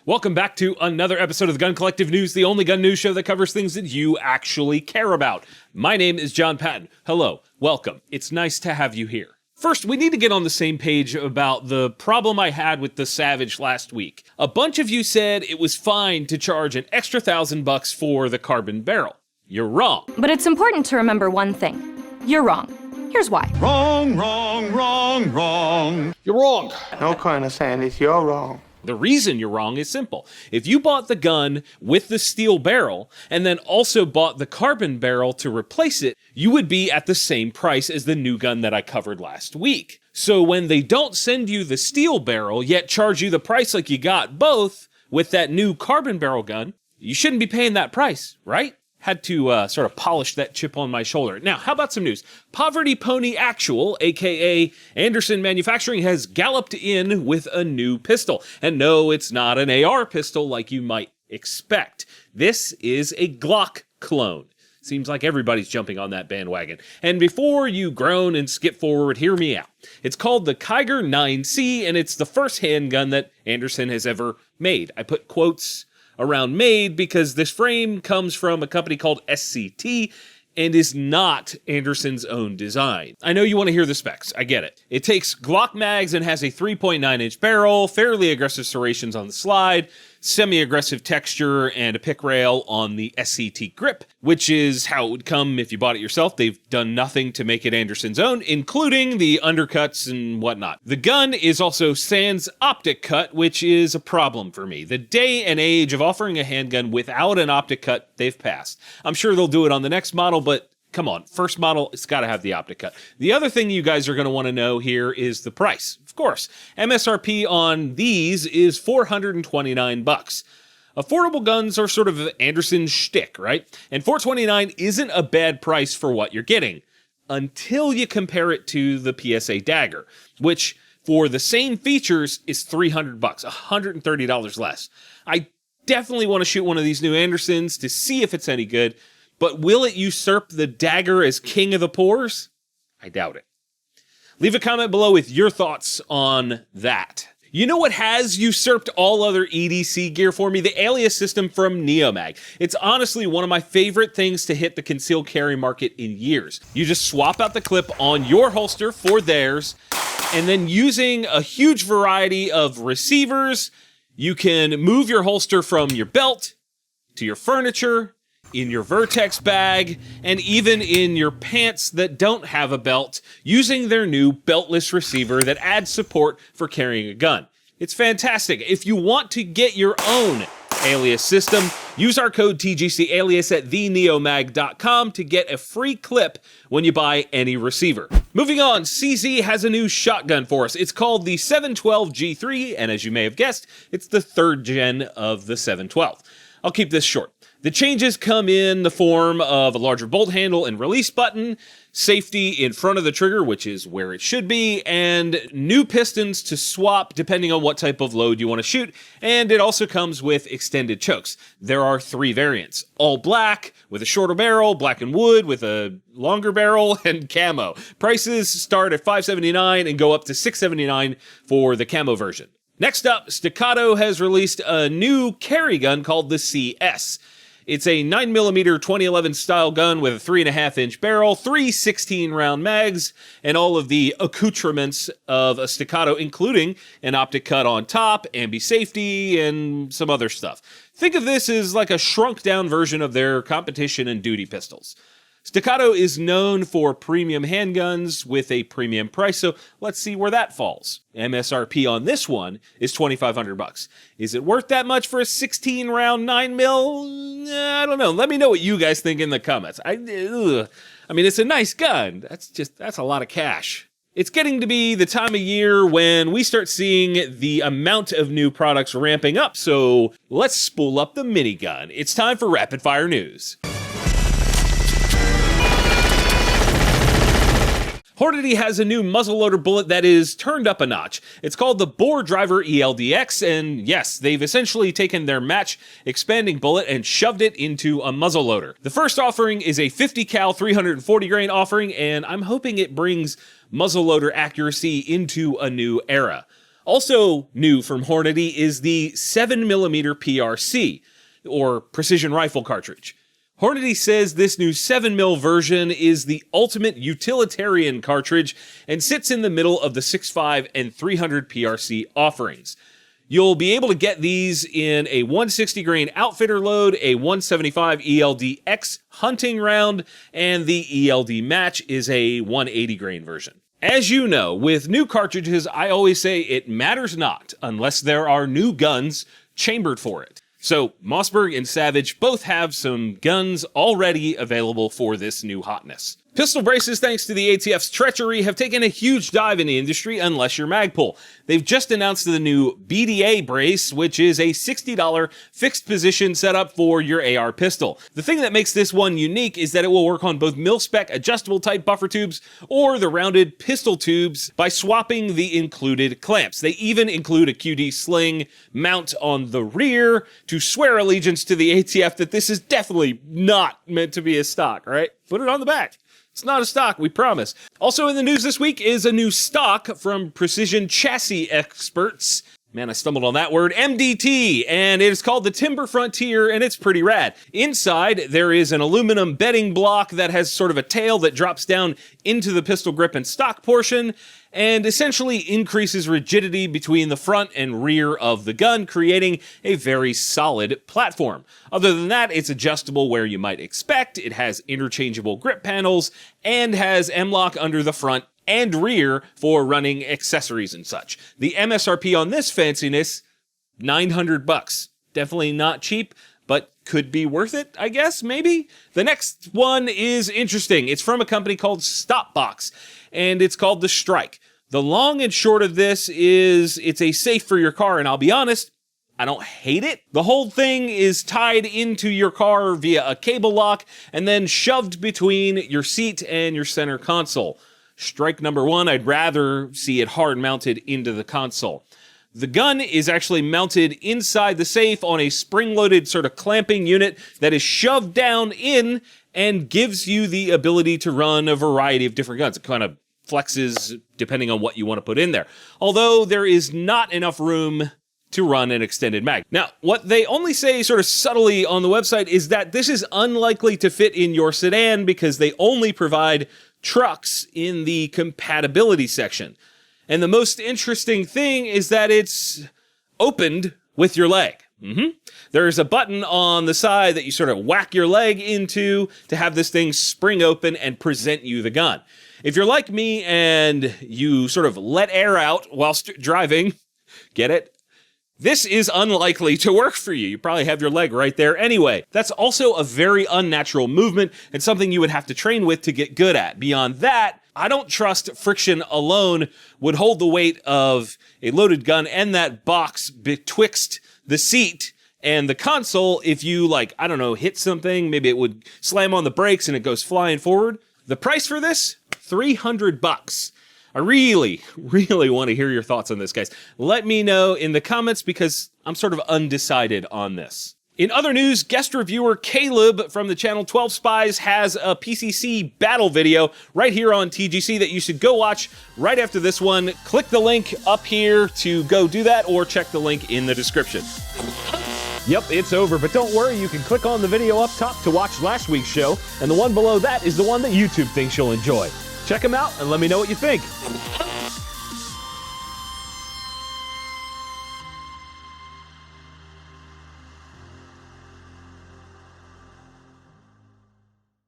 Welcome back to another episode of the Gun Collective News, the only gun news show that covers things that you actually care about. My name is Jon Patton. Hello, welcome. It's nice to have you here. First, we need to get on the same page about the problem I had with the Savage last week. A bunch of you said it was fine to charge an extra $1,000 for the carbon barrel. You're wrong. But it's important to remember one thing. You're wrong. Here's why. Wrong, wrong, wrong, wrong. You're wrong. No kind of saying is you're wrong. The reason you're wrong is simple. If you bought the gun with the steel barrel and then also bought the carbon barrel to replace it, you would be at the same price as the new gun that I covered last week. So when they don't send you the steel barrel yet charge you the price like you got both with that new carbon barrel gun, you shouldn't be paying that price, right? Had to sort of polish that chip on my shoulder. Now, how about some news? Poverty Pony Actual, aka Anderson Manufacturing, has galloped in with a new pistol. And no, it's not an AR pistol like you might expect. This is a Glock clone. Seems like everybody's jumping on that bandwagon. And before you groan and skip forward, hear me out. It's called the Kiger 9C, and it's the first handgun that Anderson has ever made. I put quotes around made because this frame comes from a company called SCT and is not Anderson's own design. I know you want to hear the specs, I get it. It takes Glock mags and has a 3.9-inch barrel, fairly aggressive serrations on the slide, semi-aggressive texture, and a pick rail on the SCT grip, which is how it would come if you bought it yourself. They've done nothing to make it Anderson's own, including the undercuts and whatnot. The gun is also sans optic cut, which is a problem for me. The day and age of offering a handgun without an optic cut, they've passed. I'm sure they'll do it on the next model, but come on, first model, it's got to have the optic cut. The other thing you guys are going to want to know here is the price. Of course, MSRP on these is $429. Affordable guns are sort of Anderson's shtick, right? And $429 isn't a bad price for what you're getting, until you compare it to the PSA Dagger, which for the same features is $300, $130 less. I definitely want to shoot one of these new Andersons to see if it's any good, but will it usurp the Dagger as king of the pores? I doubt it. Leave a comment below with your thoughts on that. You know what has usurped all other EDC gear for me? The Alias system from NEOMAG. It's honestly one of my favorite things to hit the concealed carry market in years. You just swap out the clip on your holster for theirs, and then using a huge variety of receivers, you can move your holster from your belt to your furniture, in your Vertex bag, and even in your pants that don't have a belt, using their new beltless receiver that adds support for carrying a gun. It's fantastic. If you want to get your own Alias system, use our code TGC Alias at theneomag.com to get a free clip when you buy any receiver. Moving on, CZ has a new shotgun for us. It's called the 712 G3, and as you may have guessed, it's the third gen of the 712. I'll keep this short. The changes come in the form of a larger bolt handle and release button, safety in front of the trigger, which is where it should be, and new pistons to swap depending on what type of load you want to shoot, and it also comes with extended chokes. There are 3 variants: all black with a shorter barrel, black and wood with a longer barrel, and camo. Prices start at $579 and go up to $679 for the camo version. Next up, Staccato has released a new carry gun called the CS. It's a 9mm 2011 style gun with a 3.5-inch barrel, 3 16-round mags, and all of the accoutrements of a Staccato, including an optic cut on top, ambi safety, and some other stuff. Think of this as like a shrunk-down version of their competition and duty pistols. Staccato is known for premium handguns with a premium price, so let's see where that falls. MSRP on this one is $2,500. Is it worth that much for a 16-round 9mm? I don't know. Let me know what you guys think in the comments. I mean, it's a nice gun. That's a lot of cash. It's getting to be the time of year when we start seeing the amount of new products ramping up, so let's spool up the minigun. It's time for Rapid Fire News. Hornady has a new muzzleloader bullet that is turned up a notch. It's called the Bore Driver ELDX, and yes, they've essentially taken their match expanding bullet and shoved it into a muzzleloader. The first offering is a 50 cal 340 grain offering, and I'm hoping it brings muzzleloader accuracy into a new era. Also new from Hornady is the 7mm PRC, or Precision Rifle Cartridge. Hornady says this new 7mm version is the ultimate utilitarian cartridge and sits in the middle of the 6.5 and 300 PRC offerings. You'll be able to get these in a 160 grain outfitter load, a 175 ELDX hunting round, and the ELD match is a 180 grain version. As you know, with new cartridges, I always say it matters not unless there are new guns chambered for it. So Mossberg and Savage both have some guns already available for this new hotness. Pistol braces, thanks to the ATF's treachery, have taken a huge dive in the industry unless you're Magpul. They've just announced the new BDA brace, which is a $60 fixed position setup for your AR pistol. The thing that makes this one unique is that it will work on both mil-spec adjustable type buffer tubes or the rounded pistol tubes by swapping the included clamps. They even include a QD sling mount on the rear to swear allegiance to the ATF that this is definitely not meant to be a stock, right? Put it on the back. It's not a stock, we promise. Also in the news this week is a new stock from precision chassis experts. Man, I stumbled on that word. MDT, and it is called the Timber Frontier, and it's pretty rad. Inside, there is an aluminum bedding block that has sort of a tail that drops down into the pistol grip and stock portion, and essentially increases rigidity between the front and rear of the gun, creating a very solid platform. Other than that, it's adjustable where you might expect. It has interchangeable grip panels, and has M-LOK under the front and rear for running accessories and such. The MSRP on this fanciness, $900. Definitely not cheap, but could be worth it, I guess, maybe? The next one is interesting. It's from a company called StopBox, and it's called the Strike. The long and short of this is it's a safe for your car, and I'll be honest, I don't hate it. The whole thing is tied into your car via a cable lock and then shoved between your seat and your center console. Strike number one, I'd rather see it hard mounted into the console. The gun is actually mounted inside the safe on a spring-loaded sort of clamping unit that is shoved down in and gives you the ability to run a variety of different guns. It kind of flexes depending on what you want to put in there. Although there is not enough room to run an extended mag. Now, what they only say sort of subtly on the website is that this is unlikely to fit in your sedan because they only provide trucks in the compatibility section. And the most interesting thing is that it's opened with your leg. There's a button on the side that you sort of whack your leg into to have this thing spring open and present you the gun. If you're like me and you sort of let air out whilst driving, get it? This is unlikely to work for you. You probably have your leg right there anyway. That's also a very unnatural movement and something you would have to train with to get good at. Beyond that, I don't trust friction alone would hold the weight of a loaded gun and that box betwixt the seat and the console. If you, like, I don't know, hit something, maybe it would slam on the brakes and it goes flying forward. The price for this? $300. I really want to hear your thoughts on this, guys. Let me know in the comments because I'm sort of undecided on this. In other news, guest reviewer Caleb from the channel 12 Spies has a PCC battle video right here on TGC that you should go watch right after this one. Click the link up here to go do that or check the link in the description. Yep, it's over, but don't worry, you can click on the video up top to watch last week's show, and the one below that is the one that YouTube thinks you'll enjoy. Check them out and let me know what you think.